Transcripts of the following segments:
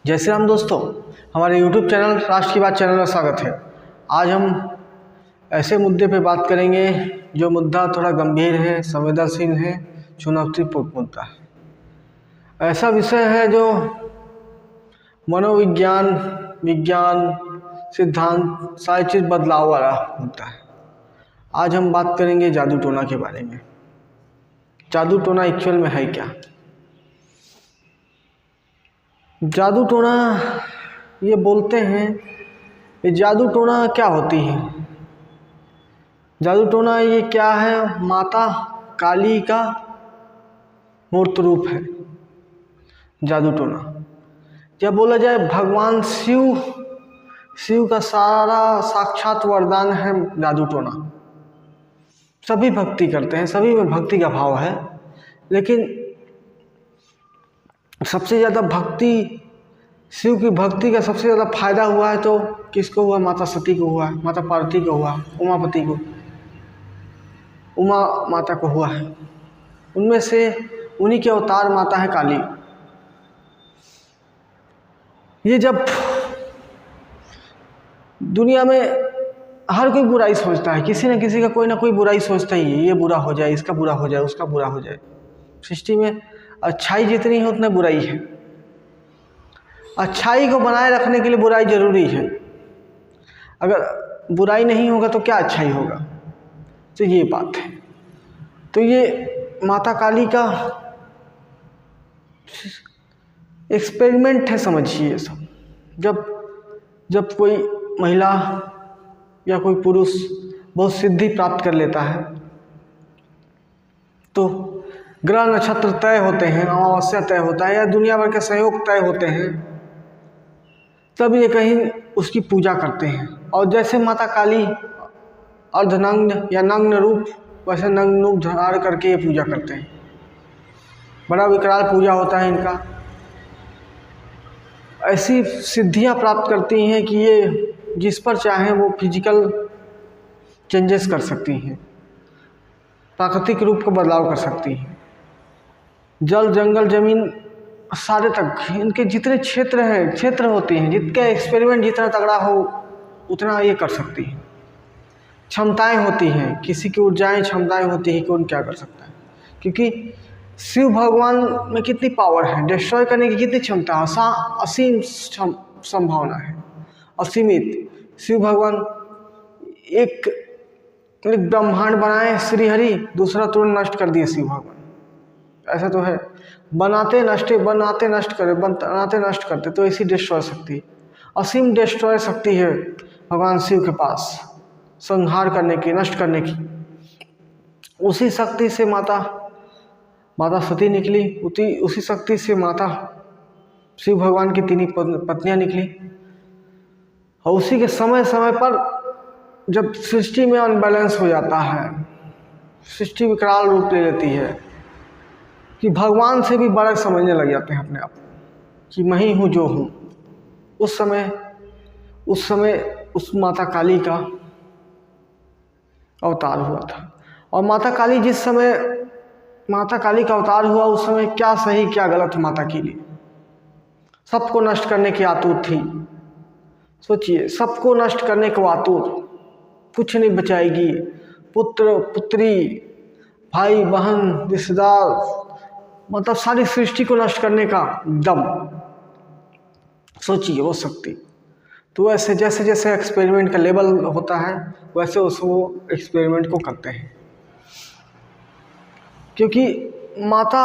जय श्री राम दोस्तों, हमारे YouTube चैनल राष्ट्र की बात चैनल में स्वागत है। आज हम ऐसे मुद्दे पे बात करेंगे जो मुद्दा थोड़ा गंभीर है, संवेदनशील है, चुनौतीपूर्ण मुद्दा है। ऐसा विषय है जो मनोविज्ञान, विज्ञान, सिद्धांत सारी चीज़ बदलाव वाला मुद्दा है। आज हम बात करेंगे जादू टोना के बारे में। जादू टोना एक्चुअल में है क्या? जादू टोना ये बोलते हैं, ये जादू टोना क्या होती है? जादू टोना ये क्या है? माता काली का मूर्त रूप है जादू टोना। या बोला जाए भगवान शिव का सारा साक्षात वरदान है जादू टोना। सभी भक्ति करते हैं, सभी में भक्ति का भाव है, लेकिन सबसे ज़्यादा भक्ति, शिव की भक्ति का सबसे ज़्यादा फायदा हुआ है तो किसको हुआ? माता सती को हुआ है, माता पार्वती को हुआ, उमापति को, उमा माता को हुआ है। उनमें से उन्हीं के अवतार माता है काली। ये जब दुनिया में हर कोई बुराई सोचता है, किसी न किसी का कोई ना कोई बुराई सोचता ही है। ये बुरा हो जाए, इसका बुरा हो जाए, उसका बुरा हो जाए। सृष्टि में अच्छाई जितनी है उतना बुराई है। अच्छाई को बनाए रखने के लिए बुराई जरूरी है। अगर बुराई नहीं होगा तो क्या अच्छाई होगा? तो ये बात है। तो ये माता काली का एक्सपेरिमेंट है, समझिए सब। जब कोई महिला या कोई पुरुष बहुत सिद्धि प्राप्त कर लेता है तो ग्रह नक्षत्र तय होते हैं, अमावस्या तय होता है, या दुनिया भर के सहयोग तय होते हैं, तब ये कहीं उसकी पूजा करते हैं। और जैसे माता काली अर्धनग्न या नग्न रूप, वैसे नग्न रूप धारण करके ये पूजा करते हैं। बड़ा विकराल पूजा होता है इनका। ऐसी सिद्धियां प्राप्त करती हैं कि ये जिस पर चाहें वो फिजिकल चेंजेस कर सकती हैं, प्राकृतिक रूप का बदलाव कर सकती हैं। जल, जंगल, ज़मीन सारे तक इनके जितने क्षेत्र होते हैं, जितने एक्सपेरिमेंट जितना तगड़ा हो उतना ये कर सकती है। क्षमताएं होती हैं, किसी की ऊर्जाएं, क्षमताएं होती हैं कि कौन क्या कर सकता है। क्योंकि शिव भगवान में कितनी पावर है, डिस्ट्रॉय करने की कितनी क्षमता है, असीम संभावना है, असीमित। शिव भगवान एक ब्रह्मांड बनाए श्रीहरि, दूसरा तुरंत नष्ट कर दिए शिव भगवान। ऐसा तो है, बनाते नष्ट करते, तो ऐसी डिस्ट्रॉय शक्ति, असीम डिस्ट्रॉय शक्ति है भगवान शिव के पास, संहार करने की, नष्ट करने की। उसी शक्ति से माता सती निकली, उसी शक्ति से माता शिव भगवान की तीन पत्नियां निकली। और उसी के समय पर जब सृष्टि में अनबैलेंस हो जाता है, सृष्टि विकराल रूप ले लेती है कि भगवान से भी बड़ा समझने लग जाते हैं अपने आप कि मैं ही हूँ जो हूँ। उस समय उस माता काली का अवतार हुआ था। और माता काली जिस समय माता काली का अवतार हुआ, उस समय क्या सही क्या गलत माता के लिए, सबको नष्ट करने की आतुर थी। सोचिए, सबको नष्ट करने को आतुर, कुछ नहीं बचाएगी। पुत्र पुत्री, भाई बहन, रिश्तेदार, मतलब सारी सृष्टि को नष्ट करने का दम। सोचिए वो शक्ति। तो ऐसे जैसे जैसे एक्सपेरिमेंट का लेवल होता है वैसे वो एक्सपेरिमेंट को करते हैं। क्योंकि माता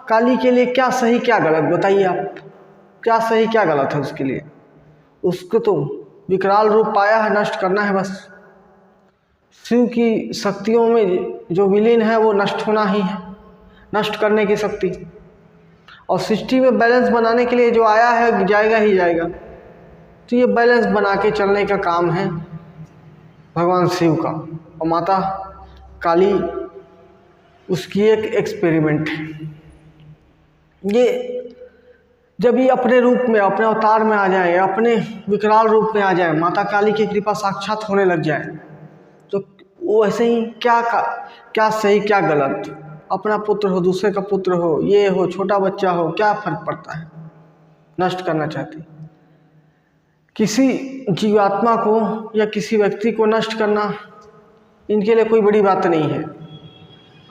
काली के लिए क्या सही क्या गलत, बताइए आप, क्या सही क्या गलत है उसके लिए? उसको तो विकराल रूप पाया है, नष्ट करना है बस। शिव की शक्तियों में जो विलीन है वो नष्ट होना ही है, नष्ट करने की शक्ति। और सृष्टि में बैलेंस बनाने के लिए जो आया है जाएगा ही जाएगा। तो ये बैलेंस बना के चलने का काम है भगवान शिव का। और माता काली उसकी एक एक्सपेरिमेंट है। ये जब ये अपने रूप में, अपने अवतार में आ जाए, अपने विकराल रूप में आ जाए, माता काली की कृपा साक्षात होने लग जाए, तो वो ऐसे ही क्या सही क्या गलत, अपना पुत्र हो, दूसरे का पुत्र हो, ये हो, छोटा बच्चा हो, क्या फर्क पड़ता है? नष्ट करना चाहती। किसी जीवात्मा को या किसी व्यक्ति को नष्ट करना इनके लिए कोई बड़ी बात नहीं है,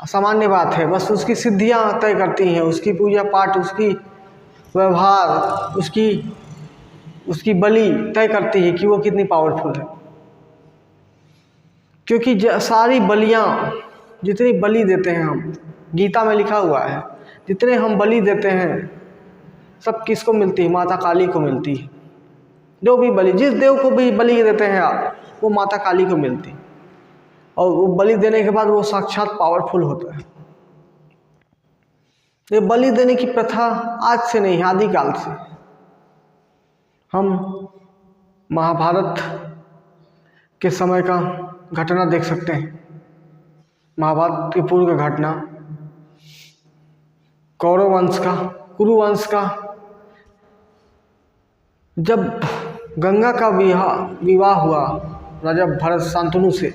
सामान्य बात है। बस उसकी सिद्धियां तय करती हैं, उसकी पूजा पाठ, उसकी व्यवहार, उसकी बलि तय करती है कि वो कितनी पावरफुल है। क्योंकि सारी बलियां, जितनी बलि देते हैं हम, गीता में लिखा हुआ है, जितने हम बलि देते हैं सब किसको मिलती है? माता काली को मिलती है। जो भी बलि, जिस देव को भी बलि देते हैं आप, वो माता काली को मिलती है। और वो बलि देने के बाद वो साक्षात पावरफुल होता है। ये बलि देने की प्रथा आज से नहीं, आदिकाल से। हम महाभारत के समय का घटना देख सकते हैं। महाभारत की पूर्व घटना, कौरव वंश का, कुरु वंश का, जब गंगा का विवाह हुआ राजा भरत शांतनु से,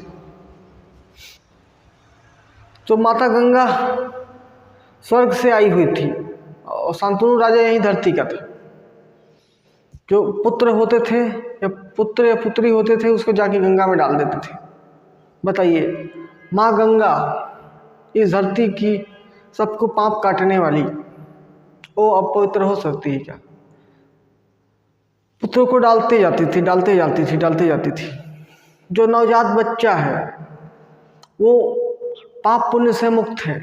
तो माता गंगा स्वर्ग से आई हुई थी और शांतनु राजा यही धरती का था। जो पुत्र होते थे या पुत्र या पुत्री होते थे उसको जाके गंगा में डाल देते थे। बताइए, माँ गंगा इस धरती की सबको पाप काटने वाली, वो अपवित्र हो सकती है क्या? पुत्रों को डालते जाती थी। जो नवजात बच्चा है वो पाप पुण्य से मुक्त है,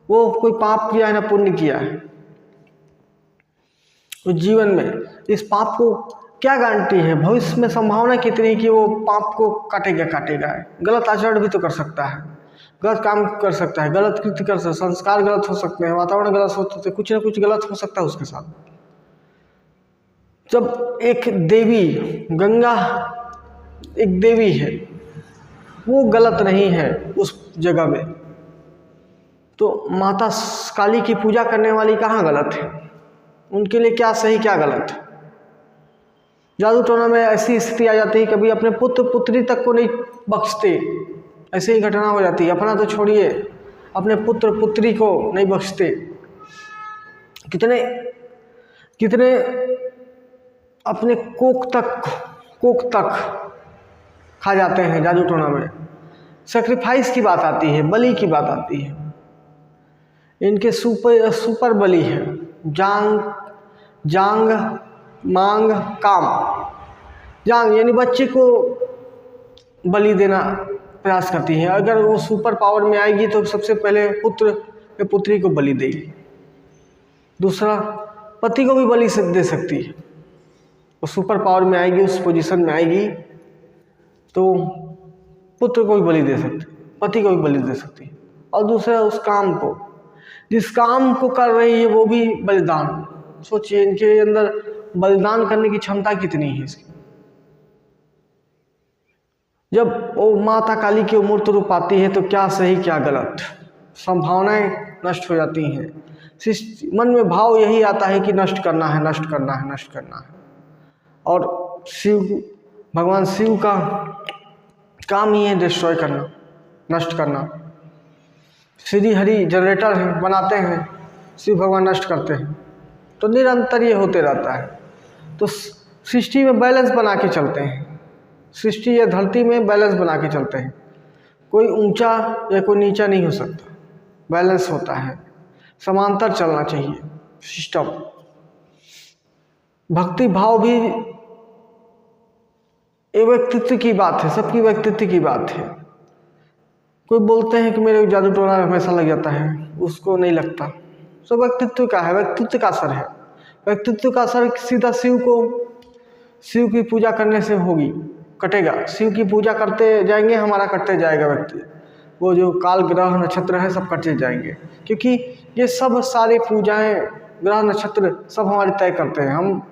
वो कोई पाप किया है ना पुण्य किया है। उस जीवन में इस पाप को क्या गारंटी है? भविष्य में संभावना कितनी कि वो पाप को काटेगा। गलत आचरण भी तो कर सकता है, गलत काम कर सकता है, गलत कृत्य कर सकता है, संस्कार गलत हो सकते हैं, वातावरण गलत हो सकते हैं, कुछ ना कुछ गलत हो सकता है उसके साथ। जब एक देवी, गंगा एक देवी है, वो गलत नहीं है उस जगह में, तो माता काली की पूजा करने वाली कहाँ गलत है? उनके लिए क्या सही क्या गलत है? जादू टोना में ऐसी स्थिति आ जाती है, कभी अपने पुत्र पुत्री तक को नहीं बख्शते, ऐसे ही घटना हो जाती है। अपना तो छोड़िए, अपने पुत्र पुत्री को नहीं बख्शते। कितने अपने कोख तक खा जाते हैं जादू टोना में। सेक्रीफाइस की बात आती है, बलि की बात आती है। इनके सुपर बलि है, जांग मांग काम। जांग यानी बच्चे को बलि देना प्रयास करती है। अगर वो सुपर पावर में आएगी तो सबसे पहले पुत्र या पुत्री को बलि देगी। दूसरा, पति को भी बलि दे सकती है। वो सुपर पावर में आएगी, उस पोजीशन में आएगी तो पुत्र को भी बलि दे सकती है, पति को भी बलि दे सकती है। और दूसरा, उस काम को, जिस काम को कर रही है वो भी बलिदान। सोचिए इनके अंदर बलिदान करने की क्षमता कितनी है इसकी। जब वो माता काली की मूर्त रूप आती है तो क्या सही क्या गलत, संभावनाएं नष्ट हो जाती हैं। मन में भाव यही आता है कि नष्ट करना है। और भगवान शिव का काम ही है डिस्ट्रॉय करना, नष्ट करना। श्री हरि जनरेटर हैं, बनाते हैं, शिव भगवान नष्ट करते हैं। तो निरंतर ये होते रहता है। तो सृष्टि में बैलेंस बना के चलते हैं, सृष्टि या धरती में बैलेंस बना के चलते हैं। कोई ऊंचा या कोई नीचा नहीं हो सकता, बैलेंस होता है, समांतर चलना चाहिए सिस्टम। भक्ति भाव भी एक व्यक्तित्व की बात है, सबकी व्यक्तित्व की बात है। कोई बोलते हैं कि मेरे जादू टोना हमेशा लग जाता है, उसको नहीं लगता। सब व्यक्तित्व का है, व्यक्तित्व का असर है। व्यक्तित्व का असर सीधा शिव की पूजा करने से होगी, कटेगा। शिव की पूजा करते जाएंगे, हमारा कटते जाएगा व्यक्ति। वो जो काल ग्रह नक्षत्र है सब कटते जाएंगे, क्योंकि ये सब सारी पूजाएं, ग्रह नक्षत्र सब हमारी तय करते हैं। हम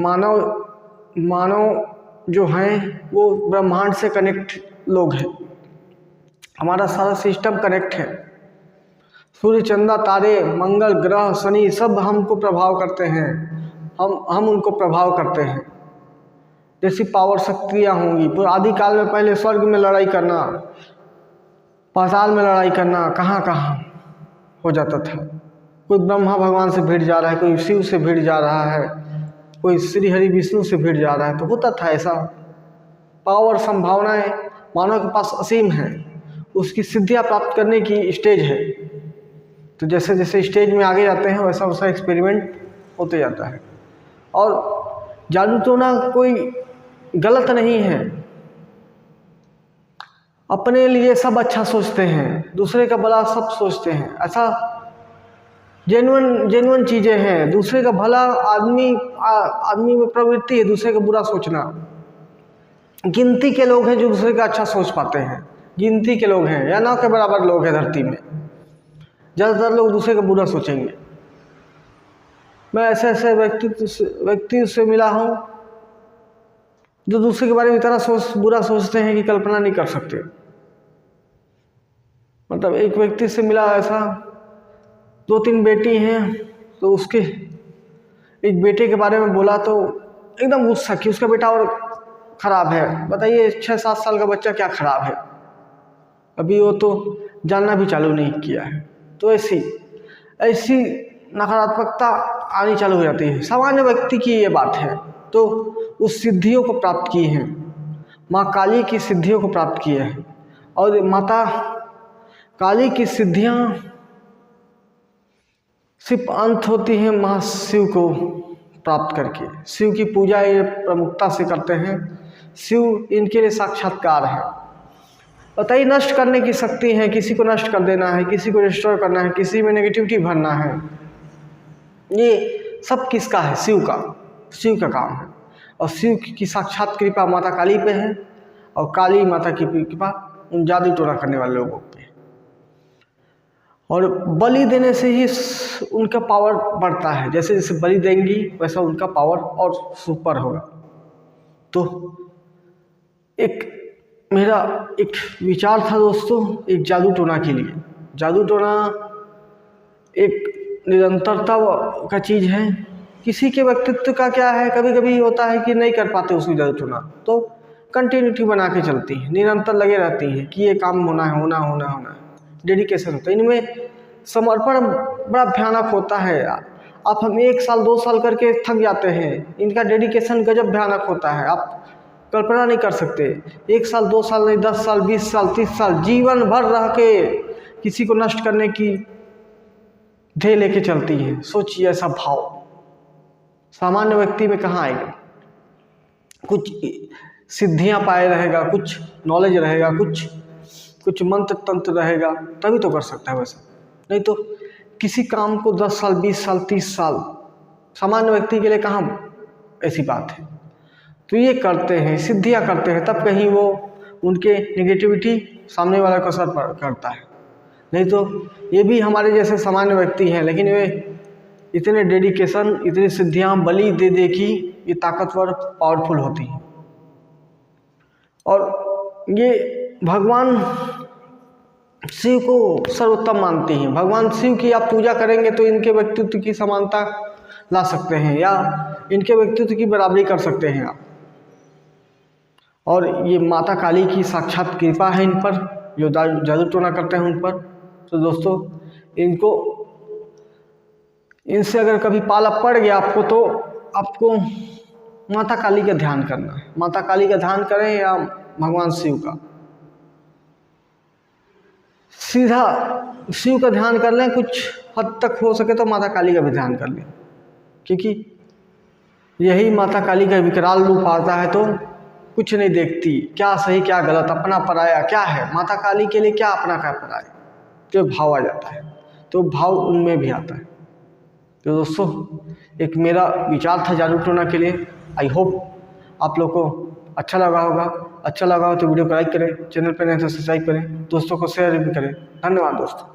मानव जो हैं वो ब्रह्मांड से कनेक्ट लोग हैं। हमारा सारा सिस्टम कनेक्ट है। सूर्य, चंद्र, तारे, मंगल ग्रह, शनि सब हमको प्रभाव करते हैं, हम उनको प्रभाव करते हैं। जैसी पावर शक्तियाँ होंगी, तो आदिकाल में पहले स्वर्ग में लड़ाई करना, पाताल में लड़ाई करना, कहाँ हो जाता था। कोई ब्रह्मा भगवान से भिड़ जा रहा है, कोई शिव से भिड़ जा रहा है, कोई श्री हरि विष्णु से भिड़ जा रहा है। तो होता था ऐसा, पावर संभावनाएं मानव के पास असीम है, उसकी सिद्धियां प्राप्त करने की स्टेज है। तो जैसे जैसे स्टेज में आगे जाते हैं वैसा वैसा एक्सपेरिमेंट होते जाता है। और जादू टोना कोई गलत नहीं है, अपने लिए सब अच्छा सोचते हैं, दूसरे का भला सब सोचते हैं, ऐसा जेन्युइन चीज़ें हैं। दूसरे का भला आदमी में प्रवृत्ति है, दूसरे का बुरा सोचना। गिनती के लोग हैं जो दूसरे का अच्छा सोच पाते हैं, गिनती के लोग हैं, या ना के बराबर लोग हैं धरती में। ज़्यादातर लोग दूसरे का बुरा सोचेंगे। मैं ऐसे ऐसे व्यक्ति से मिला हूँ जो दूसरे के बारे में इतना बुरा सोचते हैं कि कल्पना नहीं कर सकते। मतलब एक व्यक्ति से मिला ऐसा, 2-3 बेटी हैं, तो उसके एक बेटे के बारे में बोला तो एकदम गुस्सा कि उसका बेटा और ख़राब है। बताइए 6-7 साल का बच्चा क्या ख़राब है, अभी वो तो जानना भी चालू नहीं किया है। तो ऐसी नकारात्मकता आनी चालू हो जाती है। सामान्य व्यक्ति की ये बात है। तो उस सिद्धियों को प्राप्त किए हैं, माँ काली की सिद्धियों को प्राप्त किए हैं। और माता काली की सिद्धियाँ सिर्फ अंत होती हैं माँ शिव को प्राप्त करके। शिव की पूजा ये प्रमुखता से करते हैं, शिव इनके लिए साक्षात्कार है। बताइए, नष्ट करने की शक्ति है, किसी को नष्ट कर देना है, किसी को डिस्ट्रॉय करना है, किसी में नेगेटिविटी भरना है, ये सब किसका है? शिव का काम है। और शिव की साक्षात कृपा माता काली पे है, और काली माता की कृपा उन जादू टोना करने वाले लोगों पे। और बलि देने से ही उनका पावर बढ़ता है। जैसे जैसे बलि देंगी वैसा उनका पावर और सुपर होगा। तो मेरा एक विचार था दोस्तों, एक जादू टोना के लिए। जादू टोना एक निरंतरता का चीज़ है। किसी के व्यक्तित्व का क्या है, कभी कभी होता है कि नहीं कर पाते उसकी जादू टोना, तो कंटिन्यूटी बना के चलती है, निरंतर लगे रहती है कि ये काम होना है। डेडिकेशन होता है इनमें, समर्पण बड़ा भयानक होता है। आप हम 1 साल 2 साल करके थक जाते हैं, इनका डेडिकेशन गजब भयानक होता है, आप कल्पना नहीं कर सकते। 1 साल 2 साल नहीं, 10 साल 20 साल 30 साल जीवन भर रह के किसी को नष्ट करने की ध्येय लेके चलती है। सोचिए ऐसा भाव सामान्य व्यक्ति में कहाँ आएगा? कुछ सिद्धियां पाए रहेगा, कुछ नॉलेज रहेगा, कुछ मंत्र तंत्र रहेगा, तभी तो कर सकता है वैसा। नहीं तो किसी काम को 10 साल 20 साल 30 साल सामान्य व्यक्ति के लिए कहाँ ऐसी बात है। तो ये करते हैं, सिद्धियां करते हैं, तब कहीं वो उनके नेगेटिविटी सामने वाले को असर करता है। नहीं तो ये भी हमारे जैसे सामान्य व्यक्ति हैं, लेकिन वे इतने डेडिकेशन, इतनी सिद्धियां बलि दे कि ये ताकतवर पावरफुल होती हैं। और ये भगवान शिव को सर्वोत्तम मानती हैं। भगवान शिव की आप पूजा करेंगे तो इनके व्यक्तित्व की समानता ला सकते हैं, या इनके व्यक्तित्व की बराबरी कर सकते हैं आप। और ये माता काली की साक्षात कृपा है इन पर, जो जादू टोना करते हैं उन पर। तो दोस्तों, इनसे अगर कभी पाला पड़ गया आपको, तो आपको माता काली का ध्यान करना है। माता काली का ध्यान करें या भगवान शिव का, सीधा शिव का ध्यान कर लें, कुछ हद तक हो सके तो माता काली का भी ध्यान कर लें, क्योंकि यही माता काली का विकराल रूप आता है तो कुछ नहीं देखती, क्या सही क्या गलत, अपना पराया क्या है। माता काली के लिए क्या अपना क्या पराया, तो भाव आ जाता है, तो भाव उनमें भी आता है। तो दोस्तों, एक मेरा विचार था जादू टोना के लिए। आई होप आप लोग को अच्छा लगा होगा। अच्छा लगा हो तो वीडियो को लाइक करें, चैनल पर नए तो सब्सक्राइब करें, दोस्तों को शेयर भी करें। धन्यवाद दोस्तों।